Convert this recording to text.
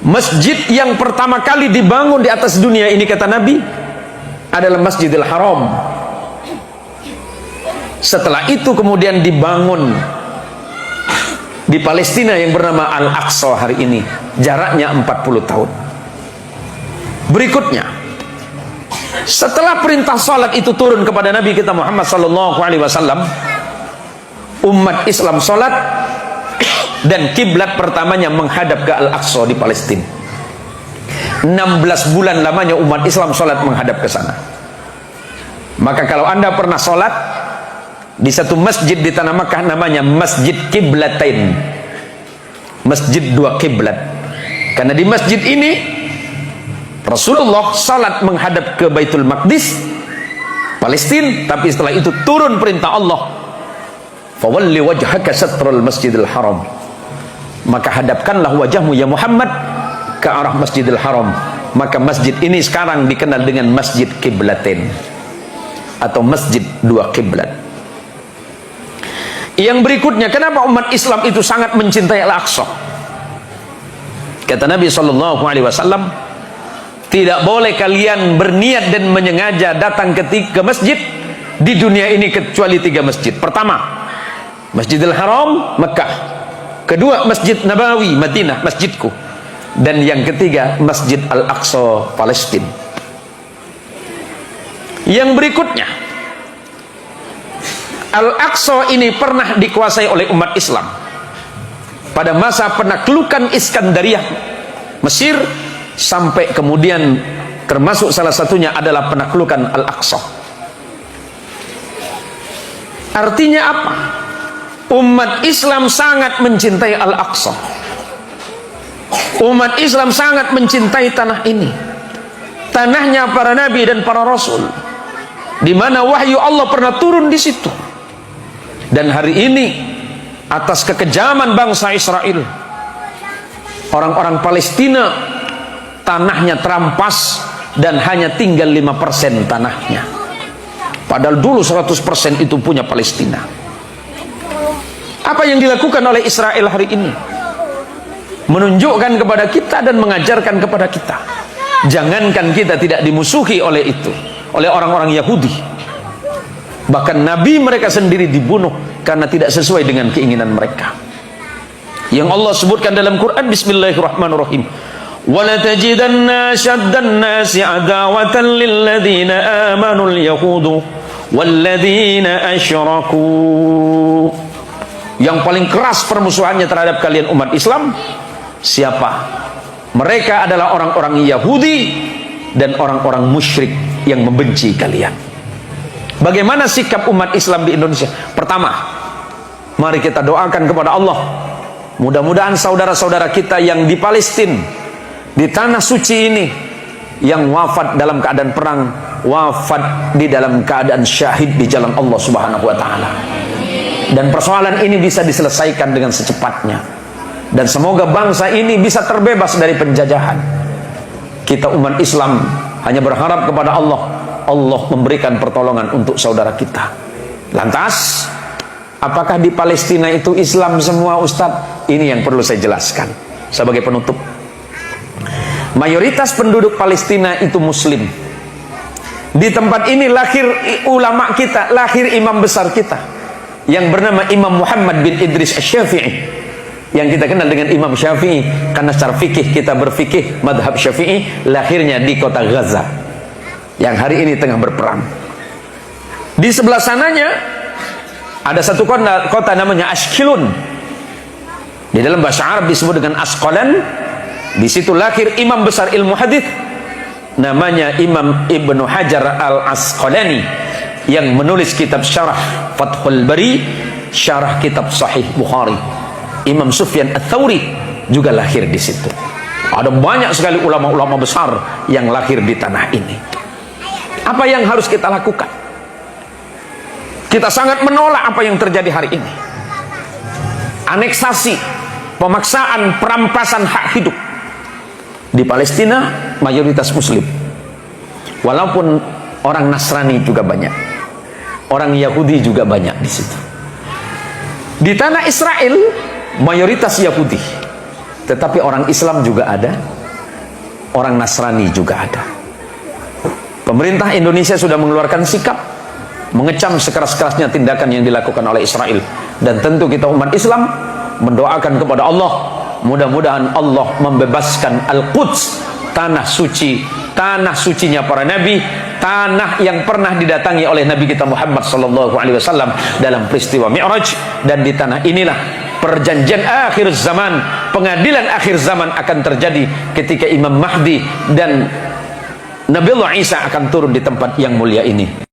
Masjid yang pertama kali dibangun di atas dunia ini, kata Nabi, adalah Masjidil Haram. Setelah itu kemudian dibangun di Palestina yang bernama Al-Aqsa hari ini, jaraknya 40 tahun. Berikutnya, setelah perintah salat itu turun kepada Nabi kita Muhammad SAW, umat Islam salat dan kiblat pertamanya menghadap ke Al-Aqsa di Palestina. 16 bulan lamanya umat Islam salat menghadap ke sana. Maka kalau Anda pernah salat di satu masjid di tanah Makkah, namanya Masjid Kiblatain, masjid dua kiblat, karena di masjid ini Rasulullah salat menghadap ke Baitul Maqdis, Palestina. Tapi setelah itu turun perintah Allah, fawalli wajhaka satrul Masjidil Haram, maka hadapkanlah wajahmu ya Muhammad ke arah Masjidil Haram. Maka masjid ini sekarang dikenal dengan Masjid Kiblatain atau Masjid dua kiblat. Yang berikutnya, kenapa umat Islam itu sangat mencintai Al-Aqsa? Kata Nabi SAW, tidak boleh kalian berniat dan menyengaja datang ke masjid di dunia ini kecuali 3 masjid. Pertama, Masjidil Haram, Mekah. Kedua, Masjid Nabawi, Madinah, masjidku. Dan yang ketiga, Masjid Al-Aqsa, Palestina. Yang berikutnya, Al-Aqsa ini pernah dikuasai oleh umat Islam pada masa penaklukan Iskandariyah Mesir, sampai kemudian termasuk salah satunya adalah penaklukan Al-Aqsa. Artinya apa? Umat Islam sangat mencintai Al-Aqsa. Umat Islam sangat mencintai tanah ini, tanahnya para nabi dan para rasul, di mana wahyu Allah pernah turun di situ. Dan hari ini, atas kekejaman bangsa Israel, orang-orang Palestina tanahnya terampas dan hanya tinggal 5% tanahnya, padahal dulu 100% itu punya Palestina. Apa yang dilakukan oleh Israel hari ini? Menunjukkan kepada kita dan mengajarkan kepada kita, jangankan kita tidak dimusuhi oleh itu, oleh orang-orang Yahudi. Bahkan Nabi mereka sendiri dibunuh karena tidak sesuai dengan keinginan mereka. Yang Allah sebutkan dalam Quran, Bismillahirrahmanirrahim, وَلَتَجِدَنَّ شَدَّ النَّاسِ عَدَاوَةً لِلَّذِينَ آمَنُوا الْيَهُودُ وَالَّذِينَ أَشْرَكُوا. Yang paling keras permusuhannya terhadap kalian umat Islam, siapa? Mereka adalah orang-orang Yahudi dan orang-orang musyrik yang membenci kalian. Bagaimana sikap umat Islam di Indonesia? Pertama, mari kita doakan kepada Allah, mudah-mudahan saudara-saudara kita yang di Palestina, di tanah suci ini, yang wafat dalam keadaan perang, wafat di dalam keadaan syahid di jalan Allah Subhanahu wa Ta'ala. Dan persoalan ini bisa diselesaikan dengan secepatnya, dan semoga bangsa ini bisa terbebas dari penjajahan. Kita umat Islam hanya berharap kepada Allah, Allah memberikan pertolongan untuk saudara kita. Lantas, apakah di Palestina itu Islam semua, Ustadz? Ini yang perlu saya jelaskan sebagai penutup. Mayoritas penduduk Palestina itu Muslim. Di tempat ini lahir ulama kita, lahir imam besar kita, yang bernama Imam Muhammad bin Idris Asy-Syafi'i, yang kita kenal dengan Imam Syafi'i, karena secara fikih kita berfikih madhab Syafi'i. Lahirnya di kota Gaza yang hari ini tengah berperang. Di sebelah sananya ada satu kota namanya Ashkelon. Di dalam bahasa Arab disebut dengan Asqalan. Di situ lahir imam besar ilmu hadis, namanya Imam Ibnu Hajar Al-Asqalani, yang menulis kitab syarah Fathul Bari, syarah kitab Sahih Bukhari. Imam Sufyan Ats-Tsauri juga lahir di situ. Ada banyak sekali ulama-ulama besar yang lahir di tanah ini. Apa yang harus kita lakukan? Kita sangat menolak apa yang terjadi hari ini. Aneksasi, pemaksaan, perampasan hak hidup. Di Palestina mayoritas Muslim, walaupun orang Nasrani juga banyak, orang Yahudi juga banyak di situ. Di tanah Israel mayoritas Yahudi, Tetapi orang Islam juga ada, orang Nasrani juga ada. Pemerintah Indonesia sudah mengeluarkan sikap mengecam sekeras-kerasnya tindakan yang dilakukan oleh Israel. Dan tentu kita umat Islam mendoakan kepada Allah, mudah-mudahan Allah membebaskan Al-Quds, tanah suci, tanah sucinya para nabi, tanah yang pernah didatangi oleh Nabi kita Muhammad SAW dalam peristiwa Mi'raj. Dan di tanah inilah perjanjian akhir zaman, pengadilan akhir zaman akan terjadi ketika Imam Mahdi dan Nabiullah Isa akan turun di tempat yang mulia ini.